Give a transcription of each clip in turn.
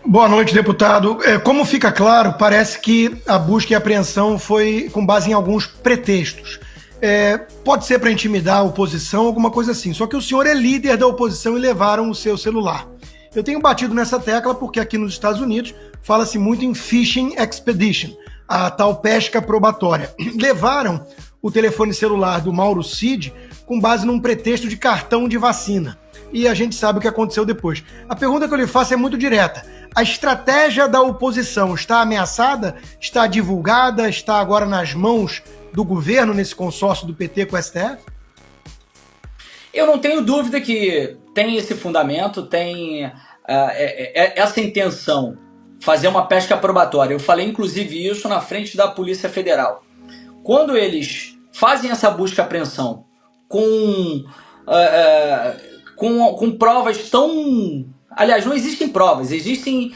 Boa noite, deputado. Como fica claro, parece que a busca e apreensão foi com base em alguns pretextos. Pode ser para intimidar a oposição, alguma coisa assim. Só que o senhor é líder da oposição e levaram o seu celular. Eu tenho batido nessa tecla porque aqui nos Estados Unidos fala-se muito em fishing expedition, a tal pesca probatória. Levaram o telefone celular do Mauro Cid com base num pretexto de cartão de vacina. E a gente sabe o que aconteceu depois. A pergunta que eu lhe faço é muito direta. A estratégia da oposição está ameaçada? Está divulgada? Está agora nas mãos do governo, nesse consórcio do PT com o STF? Eu não tenho dúvida que tem esse fundamento, tem essa intenção, fazer uma pesca probatória. Eu falei, inclusive, isso na frente da Polícia Federal. Quando eles fazem essa busca e apreensão com provas tão... Aliás, não existem provas, existem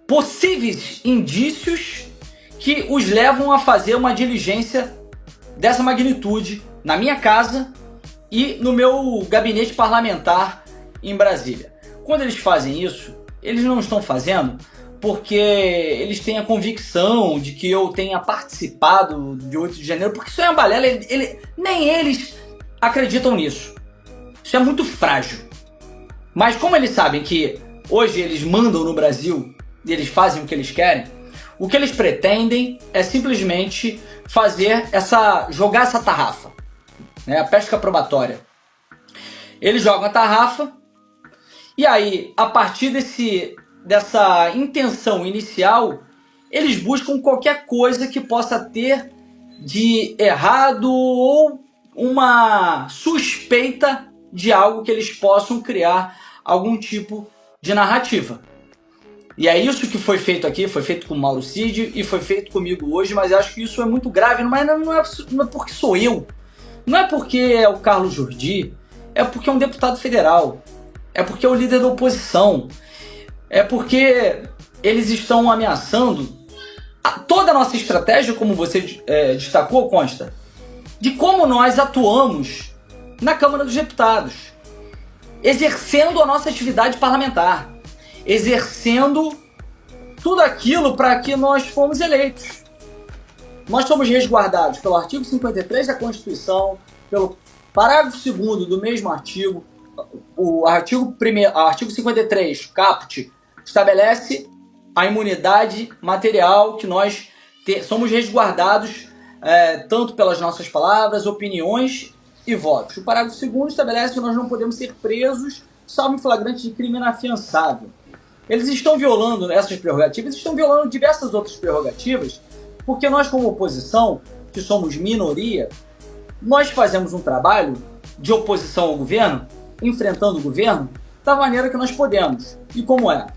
possíveis indícios que os levam a fazer uma diligência dessa magnitude na minha casa e no meu gabinete parlamentar em Brasília. Quando eles fazem isso, eles não estão fazendo porque eles têm a convicção de que eu tenha participado de 8 de janeiro, porque isso é uma balela, nem eles acreditam nisso. Isso é muito frágil. Mas como eles sabem que hoje eles mandam no Brasil e eles fazem o que eles querem, o que eles pretendem é simplesmente jogar essa tarrafa, né? A pesca probatória. Eles jogam a tarrafa e aí, a partir dessa intenção inicial, eles buscam qualquer coisa que possa ter de errado ou uma suspeita de algo que eles possam criar algum tipo de narrativa. E é isso que foi feito aqui, foi feito com o Mauro Cid e foi feito comigo hoje, mas eu acho que isso é muito grave, não é porque sou eu, não é porque é o Carlos Jordi, é porque é um deputado federal, é porque é o líder da oposição, é porque eles estão ameaçando toda a nossa estratégia, como você destacou, consta, de como nós atuamos na Câmara dos Deputados, exercendo a nossa atividade parlamentar, exercendo tudo aquilo para que nós fomos eleitos. Nós somos resguardados pelo artigo 53 da Constituição, pelo parágrafo 2º do mesmo artigo. O artigo 53, caput, estabelece a imunidade material que nós somos resguardados tanto pelas nossas palavras, opiniões e votos. O parágrafo 2º estabelece que nós não podemos ser presos salvo em flagrante de crime inafiançável. Eles estão violando essas prerrogativas, estão violando diversas outras prerrogativas, porque nós, como oposição, que somos minoria, nós fazemos um trabalho de oposição ao governo, enfrentando o governo, da maneira que nós podemos. E como é?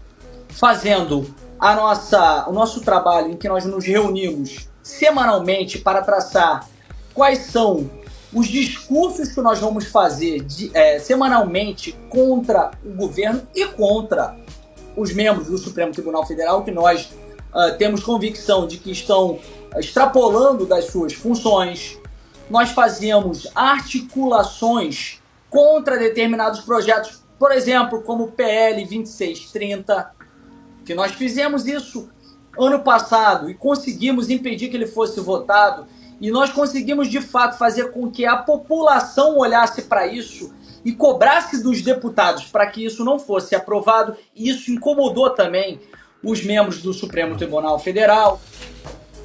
Fazendo o nosso trabalho em que nós nos reunimos semanalmente para traçar quais são os discursos que nós vamos fazer semanalmente contra o governo e contra os membros do Supremo Tribunal Federal, que nós temos convicção de que estão extrapolando das suas funções. Nós fazemos articulações contra determinados projetos, por exemplo, como o PL 2630, que nós fizemos isso ano passado e conseguimos impedir que ele fosse votado, e nós conseguimos de fato fazer com que a população olhasse para isso e cobrasse dos deputados para que isso não fosse aprovado, e isso incomodou também os membros do Supremo Tribunal Federal.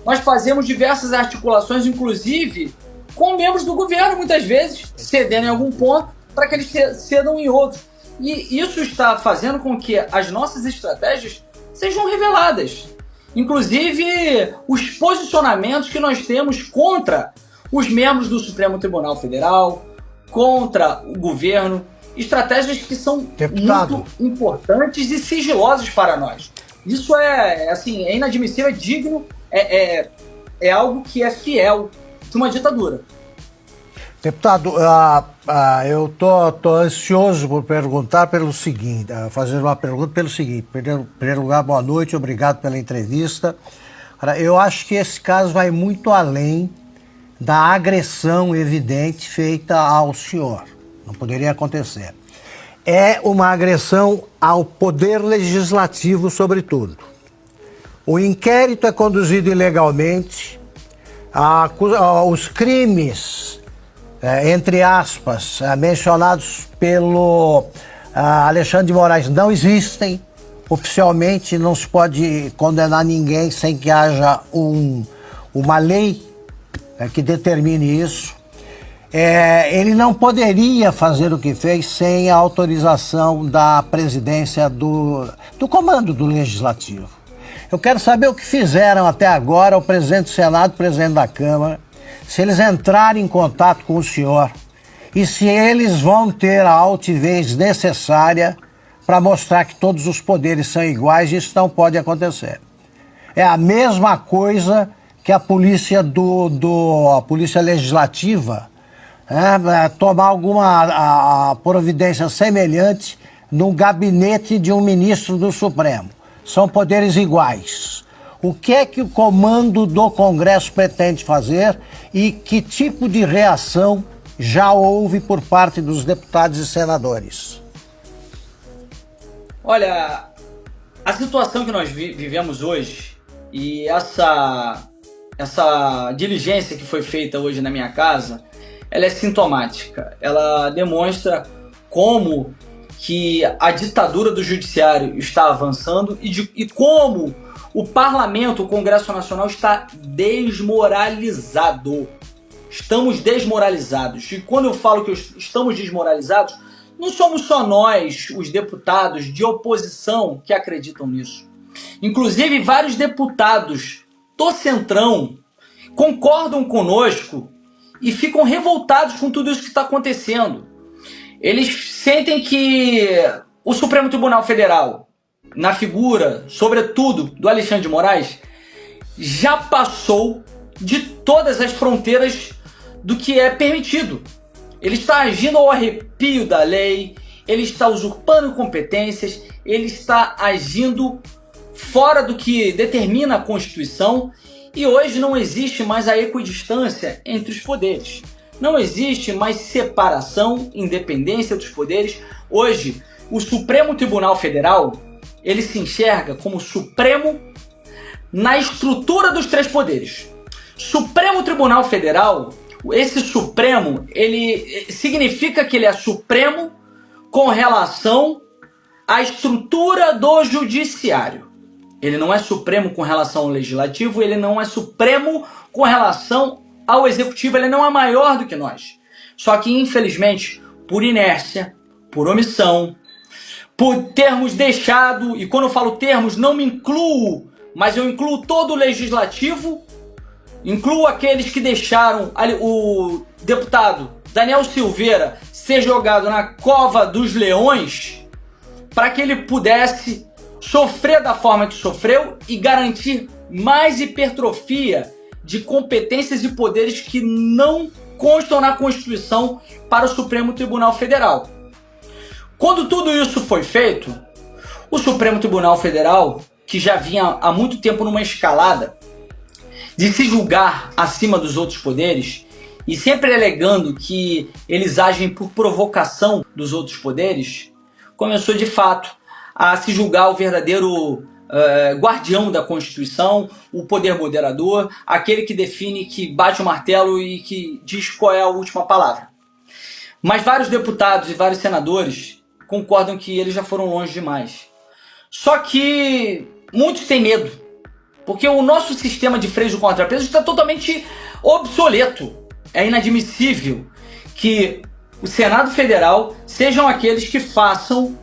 Nós fazemos diversas articulações, inclusive com membros do governo, muitas vezes, cedendo em algum ponto para que eles cedam em outros. E isso está fazendo com que as nossas estratégias sejam reveladas. Inclusive, os posicionamentos que nós temos contra os membros do Supremo Tribunal Federal, contra o governo, estratégias que são muito importantes e sigilosas para nós. Isso é inadmissível, é digno, é algo que é fiel de uma ditadura. Deputado, eu tô ansioso por perguntar pelo seguinte, fazer uma pergunta pelo seguinte. Em primeiro lugar, boa noite, obrigado pela entrevista. Eu acho que esse caso vai muito além da agressão evidente feita ao senhor. Não poderia acontecer. é uma agressão ao poder legislativo, sobretudo. O inquérito é conduzido ilegalmente, os crimes, entre aspas, mencionados pelo Alexandre de Moraes não existem. Oficialmente não se pode condenar ninguém sem que haja uma lei que determine isso. Ele não poderia fazer o que fez sem a autorização da presidência do comando do Legislativo. Eu quero saber o que fizeram até agora o presidente do Senado e o presidente da Câmara, se eles entrarem em contato com o senhor e se eles vão ter a altivez necessária para mostrar que todos os poderes são iguais. Isso não pode acontecer. É a mesma coisa que a polícia a polícia legislativa tomar alguma providência semelhante no gabinete de um ministro do Supremo. São poderes iguais. O que é que o comando do Congresso pretende fazer e que tipo de reação já houve por parte dos deputados e senadores? Olha, a situação que nós vivemos hoje e essa diligência que foi feita hoje na minha casa, ela é sintomática. Ela demonstra como que a ditadura do judiciário está avançando e como o parlamento, o Congresso Nacional está desmoralizado. Estamos desmoralizados. E quando eu falo que estamos desmoralizados, não somos só nós, os deputados de oposição, que acreditam nisso. Inclusive, vários deputados do Centrão concordam conosco e ficam revoltados com tudo isso que está acontecendo. Eles sentem que o Supremo Tribunal Federal, na figura, sobretudo, do Alexandre de Moraes, já passou de todas as fronteiras do que é permitido. Ele está agindo ao arrepio da lei, ele está usurpando competências, ele está agindo fora do que determina a Constituição e hoje não existe mais a equidistância entre os poderes. Não existe mais separação, independência dos poderes. Hoje, o Supremo Tribunal Federal, ele se enxerga como Supremo na estrutura dos três poderes. Supremo Tribunal Federal, esse Supremo, ele significa que ele é Supremo com relação à estrutura do Judiciário. Ele não é Supremo com relação ao Legislativo, ele não é Supremo com relação ao Executivo, ele não é maior do que nós. Só que, infelizmente, por inércia, por omissão, por termos deixado, e quando eu falo termos, não me incluo, mas eu incluo todo o Legislativo, incluo aqueles que deixaram o deputado Daniel Silveira ser jogado na cova dos leões para que ele pudesse sofrer da forma que sofreu e garantir mais hipertrofia de competências e poderes que não constam na Constituição para o Supremo Tribunal Federal. Quando tudo isso foi feito, o Supremo Tribunal Federal, que já vinha há muito tempo numa escalada de se julgar acima dos outros poderes e sempre alegando que eles agem por provocação dos outros poderes, começou de fato a se julgar o verdadeiro guardião da Constituição, o poder moderador, aquele que define, que bate o martelo e que diz qual é a última palavra. Mas vários deputados e vários senadores concordam que eles já foram longe demais. Só que muitos têm medo, porque o nosso sistema de freios de contrapeso está totalmente obsoleto. É inadmissível que o Senado Federal sejam aqueles que façam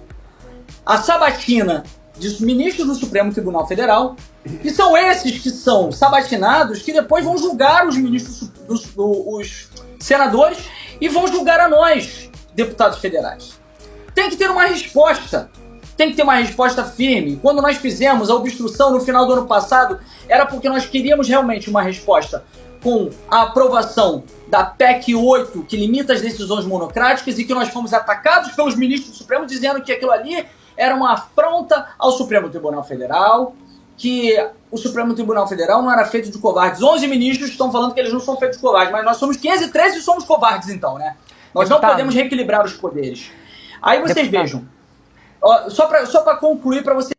a sabatina dos ministros do Supremo Tribunal Federal, e são esses que são sabatinados que depois vão julgar os ministros, os senadores, e vão julgar a nós, deputados federais. Tem que ter uma resposta, tem que ter uma resposta firme. Quando nós fizemos a obstrução no final do ano passado, era porque nós queríamos realmente uma resposta com a aprovação da PEC 8, que limita as decisões monocráticas, e que nós fomos atacados pelos ministros do Supremo dizendo que aquilo ali era uma afronta ao Supremo Tribunal Federal, que o Supremo Tribunal Federal não era feito de covardes. 11 ministros estão falando que eles não são feitos de covardes, mas nós somos 513 e somos covardes então, né? Nós não podemos reequilibrar os poderes. Aí vocês vejam, ó, só para concluir, para vocês